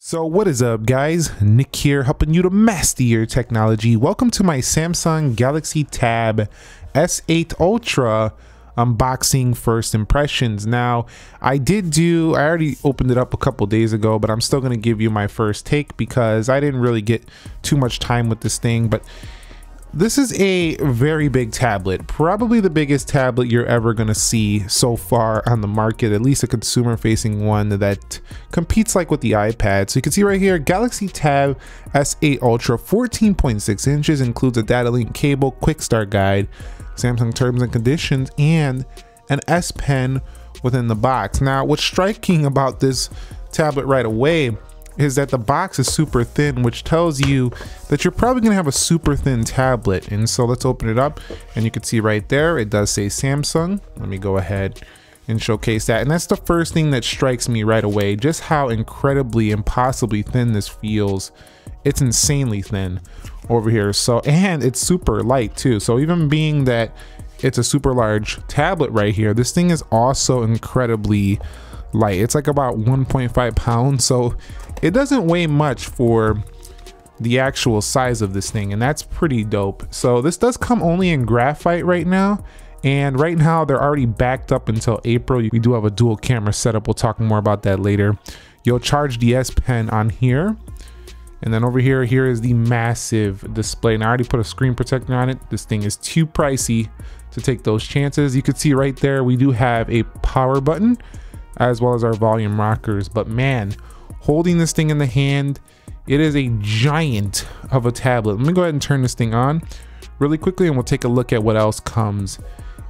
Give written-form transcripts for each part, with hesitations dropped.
So what is up, guys? Nick here, helping you to master your technology. Welcome to my Samsung Galaxy Tab S8 Ultra unboxing first impressions. Now, I already opened it up a couple days ago, but I'm still going to give you my first take because I didn't really get too much time with this thing. But this is a very big tablet, probably the biggest tablet you're ever going to see so far on the market, at least a consumer facing one that competes like with the iPad. So you can see right here, Galaxy Tab S8 Ultra, 14.6 inches, includes a data link cable, quick start guide, Samsung terms and conditions, and an S Pen within the box. Now, what's striking about this tablet right away is that the box is super thin, which tells you that you're probably gonna have a super thin tablet. And so let's open it up, and you can see right there, it does say Samsung. Let me go ahead and showcase that. And that's the first thing that strikes me right away, just how incredibly, impossibly thin this feels. It's insanely thin over here. So, and it's super light too. So even being that it's a super large tablet right here, this thing is also incredibly light. It's like about 1.5 pounds. So it doesn't weigh much for the actual size of this thing, and that's pretty dope. So this does come only in graphite right now, and right now they're already backed up until April. We do have a dual camera setup. We'll talk more about that later. You'll charge the S Pen on here, and then over here is the massive display. And I already put a screen protector on it. This thing is too pricey to take those chances. You can see right there we do have a power button as well as our volume rockers, but man, holding this thing in the hand, it is a giant of a tablet. Let me go ahead and turn this thing on really quickly, and we'll take a look at what else comes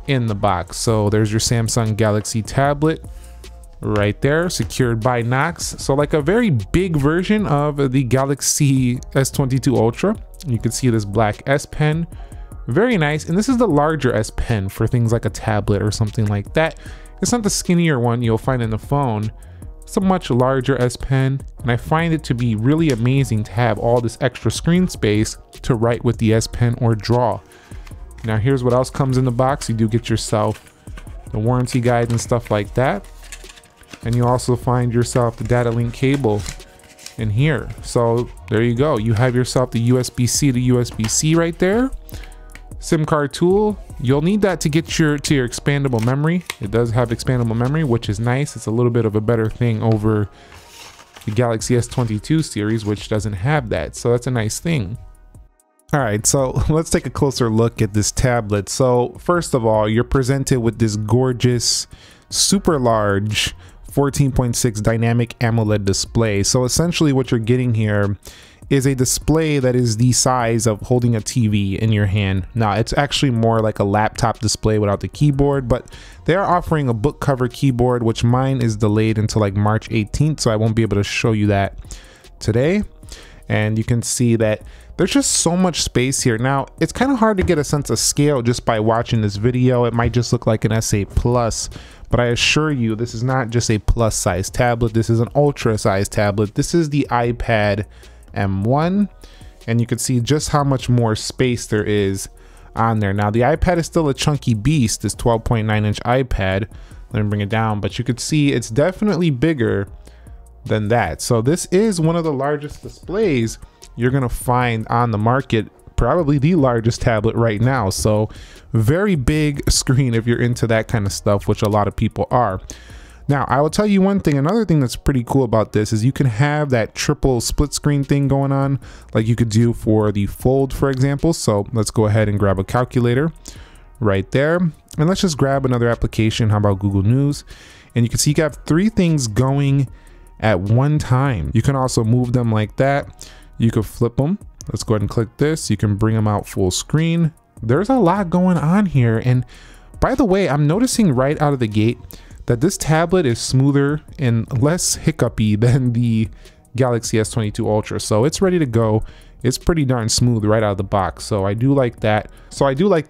in the box. So there's your Samsung Galaxy tablet right there, secured by Knox. So like a very big version of the Galaxy S22 Ultra. You can see this black S Pen, very nice. And this is the larger S Pen for things like a tablet or something like that. It's not the skinnier one you'll find in the phone. It's a much larger S Pen, and I find it to be really amazing to have all this extra screen space to write with the S Pen or draw. Now here's what else comes in the box. You do get yourself the warranty guide and stuff like that, and you also find yourself the data link cable in here. So there you go, you have yourself the USB-C to USB-C right there. SIM card tool, you'll need that to get to your expandable memory. It does have expandable memory, which is nice. It's a little bit of a better thing over the Galaxy S22 series, which doesn't have that. So that's a nice thing. All right, so let's take a closer look at this tablet. So first of all, you're presented with this gorgeous, super large 14.6 dynamic AMOLED display. So essentially what you're getting here is a display that is the size of holding a TV in your hand. Now, it's actually more like a laptop display without the keyboard, but they are offering a book cover keyboard, which mine is delayed until like March 18th, so I won't be able to show you that today. And you can see that there's just so much space here. Now, it's kind of hard to get a sense of scale just by watching this video. It might just look like an S8 Plus, but I assure you, this is not just a plus size tablet. This is an ultra size tablet. This is the iPad M1, and you can see just how much more space there is on there. Now, the iPad is still a chunky beast, this 12.9-inch iPad. Let me bring it down, but you could see it's definitely bigger than that. So this is one of the largest displays you're gonna find on the market, probably the largest tablet right now. So very big screen if you're into that kind of stuff, which a lot of people are. Now, I will tell you one thing, another thing that's pretty cool about this is you can have that triple split screen thing going on, like you could do for the Fold, for example. So let's go ahead and grab a calculator right there. And let's just grab another application. How about Google News? And you can see you have three things going at one time. You can also move them like that. You could flip them. Let's go ahead and click this. You can bring them out full screen. There's a lot going on here. And by the way, I'm noticing right out of the gate that this tablet is smoother and less hiccupy than the Galaxy S22 Ultra. So it's ready to go. It's pretty darn smooth right out of the box. So I do like that.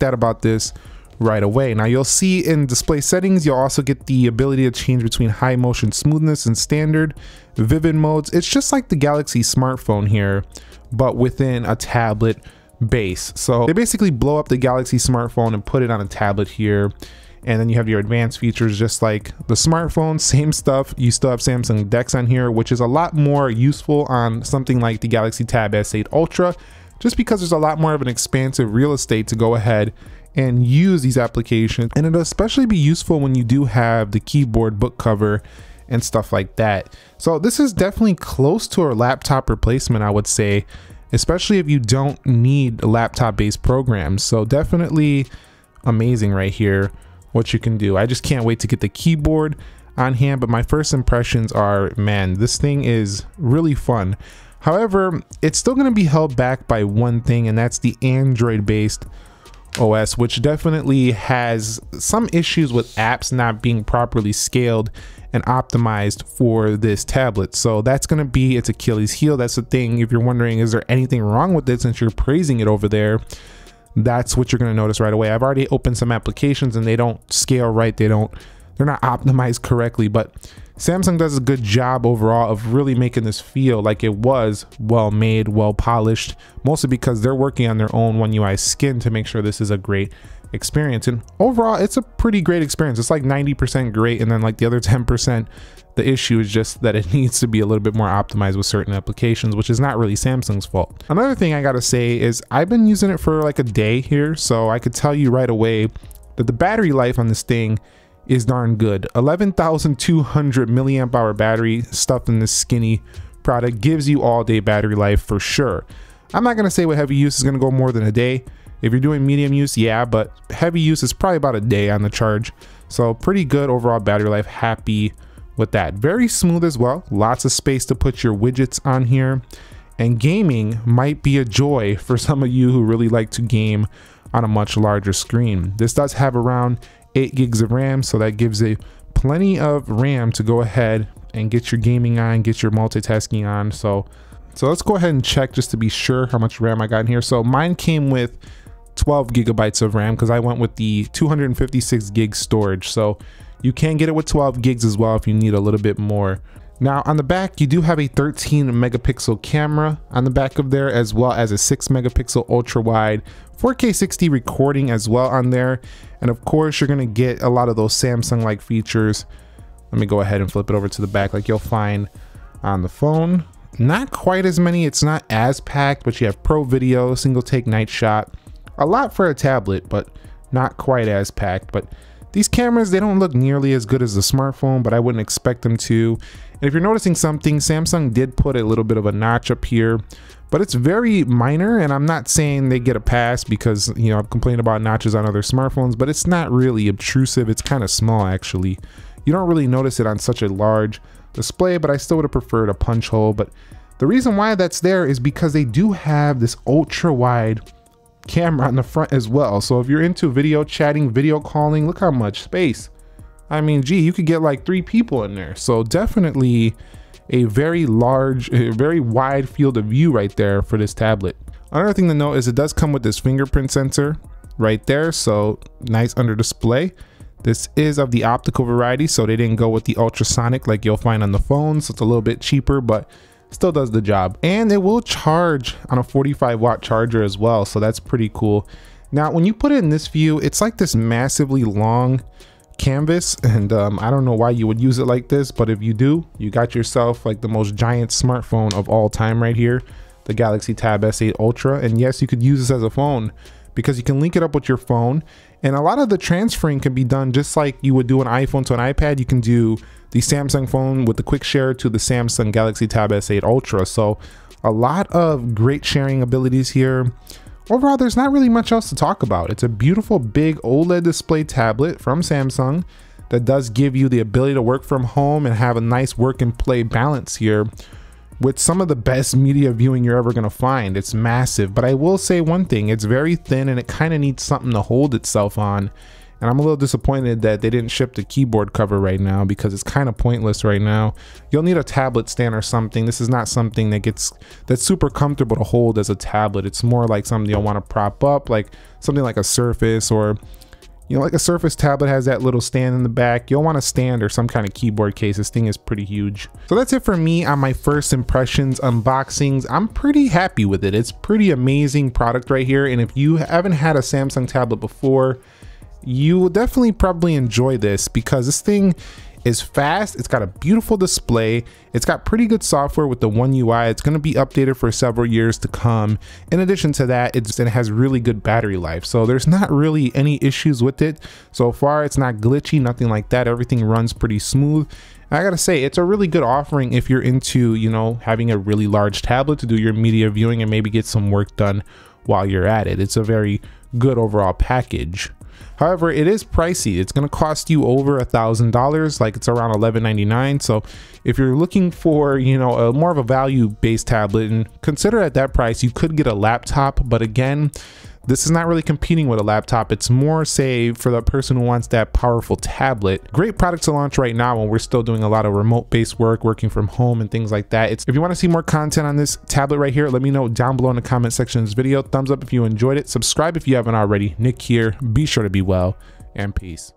About this right away. Now you'll see in display settings, you'll also get the ability to change between high motion smoothness and standard vivid modes. It's just like the Galaxy smartphone here, but within a tablet base. So they basically blow up the Galaxy smartphone and put it on a tablet here. And then you have your advanced features just like the smartphone, same stuff. You still have Samsung DeX on here, which is a lot more useful on something like the Galaxy Tab S8 Ultra, just because there's a lot more of an expansive real estate to go ahead and use these applications. And it'll especially be useful when you do have the keyboard, book cover, and stuff like that. So this is definitely close to a laptop replacement, I would say, especially if you don't need laptop-based programs. So definitely amazing right here what you can do. I just can't wait to get the keyboard on hand, but my first impressions are, man, this thing is really fun. However, it's still going to be held back by one thing, and that's the Android-based OS, which definitely has some issues with apps not being properly scaled and optimized for this tablet. So that's going to be its Achilles heel. That's the thing. If you're wondering, is there anything wrong with it, since you're praising it over there, that's what you're going to notice right away. I've already opened some applications and they don't scale right. They're not optimized correctly, but Samsung does a good job overall of really making this feel like it was well made, well polished, mostly because they're working on their own One UI skin to make sure this is a great experience. And overall, it's a pretty great experience. It's like 90% great, and then like the other 10%, the issue is just that it needs to be a little bit more optimized with certain applications, which is not really Samsung's fault. Another thing I gotta say is I've been using it for like a day here, so I could tell you right away that the battery life on this thing is darn good. 11,200 milliamp hour battery stuffed in this skinny product gives you all day battery life for sure. I'm not gonna say with heavy use is gonna go more than a day. If you're doing medium use, yeah, but heavy use is probably about a day on the charge. So pretty good overall battery life, happy with that. Very smooth as well, lots of space to put your widgets on here. And gaming might be a joy for some of you who really like to game on a much larger screen. This does have around 8 gigs of RAM, so that gives you plenty of RAM to go ahead and get your gaming on, get your multitasking on. So let's go ahead and check just to be sure how much RAM I got in here. So mine came with 12 gigabytes of RAM because I went with the 256 gig storage. So you can get it with 12 gigs as well if you need a little bit more. Now on the back, you do have a 13 megapixel camera on the back of there, as well as a 6 megapixel ultra wide 4K 60 recording as well on there. And of course, you're gonna get a lot of those Samsung-like features. Let me go ahead and flip it over to the back like you'll find on the phone. Not quite as many, it's not as packed, but you have pro video, single take night shot. A lot for a tablet, but not quite as packed. But these cameras, they don't look nearly as good as the smartphone, but I wouldn't expect them to. And if you're noticing something, Samsung did put a little bit of a notch up here, but it's very minor, and I'm not saying they get a pass because, you know, I've complained about notches on other smartphones, but it's not really obtrusive. It's kind of small, actually. You don't really notice it on such a large display, but I still would have preferred a punch hole. But the reason why that's there is because they do have this ultra wide camera on the front as well. So if you're into video chatting, video calling, look how much space. I mean, gee, you could get like 3 people in there. So definitely a very large, a very wide field of view right there for this tablet. Another thing to note is it does come with this fingerprint sensor right there. So nice under display. This is of the optical variety, so they didn't go with the ultrasonic like you'll find on the phone. So it's a little bit cheaper, but still does the job. And it will charge on a 45-watt charger as well, so that's pretty cool. Now when you put it in this view, it's like this massively long canvas, and I don't know why you would use it like this, but if you do, you got yourself like the most giant smartphone of all time right here, the Galaxy Tab S8 Ultra. And yes, you could use this as a phone because you can link it up with your phone, and a lot of the transferring can be done just like you would do an iPhone to an iPad. You can do the Samsung phone with the quick share to the Samsung Galaxy Tab S8 Ultra. So a lot of great sharing abilities here. Overall, there's not really much else to talk about. It's a beautiful big OLED display tablet from Samsung that does give you the ability to work from home and have a nice work and play balance here with some of the best media viewing you're ever gonna find. It's massive, but I will say one thing, it's very thin and it kind of needs something to hold itself on. And I'm a little disappointed that they didn't ship the keyboard cover right now because it's kind of pointless right now. You'll need a tablet stand or something. This is not something that's super comfortable to hold as a tablet. It's more like something you'll want to prop up, like something like a Surface, or, you know, like a Surface tablet has that little stand in the back. You'll want a stand or some kind of keyboard case. This thing is pretty huge. So that's it for me on my first impressions unboxings. I'm pretty happy with it. It's pretty amazing product right here. And if you haven't had a Samsung tablet before, you will definitely probably enjoy this because this thing is fast. It's got a beautiful display. It's got pretty good software with the One UI. It's going to be updated for several years to come. In addition to that, it has really good battery life. So there's not really any issues with it. So far, it's not glitchy, nothing like that. Everything runs pretty smooth. I gotta say, it's a really good offering if you're into, you know, having a really large tablet to do your media viewing and maybe get some work done while you're at it. It's a very good overall package. However, it is pricey. It's going to cost you over $1,000, like it's around $11.99. So if you're looking for, you know, more of a value-based tablet, and consider at that price, you could get a laptop. But again, this is not really competing with a laptop. It's more, say, for the person who wants that powerful tablet. Great product to launch right now when we're still doing a lot of remote-based work, working from home and things like that. If you want to see more content on this tablet right here, let me know down below in the comment section of this video. Thumbs up if you enjoyed it. Subscribe if you haven't already. Nick here. Be sure to be well, and peace.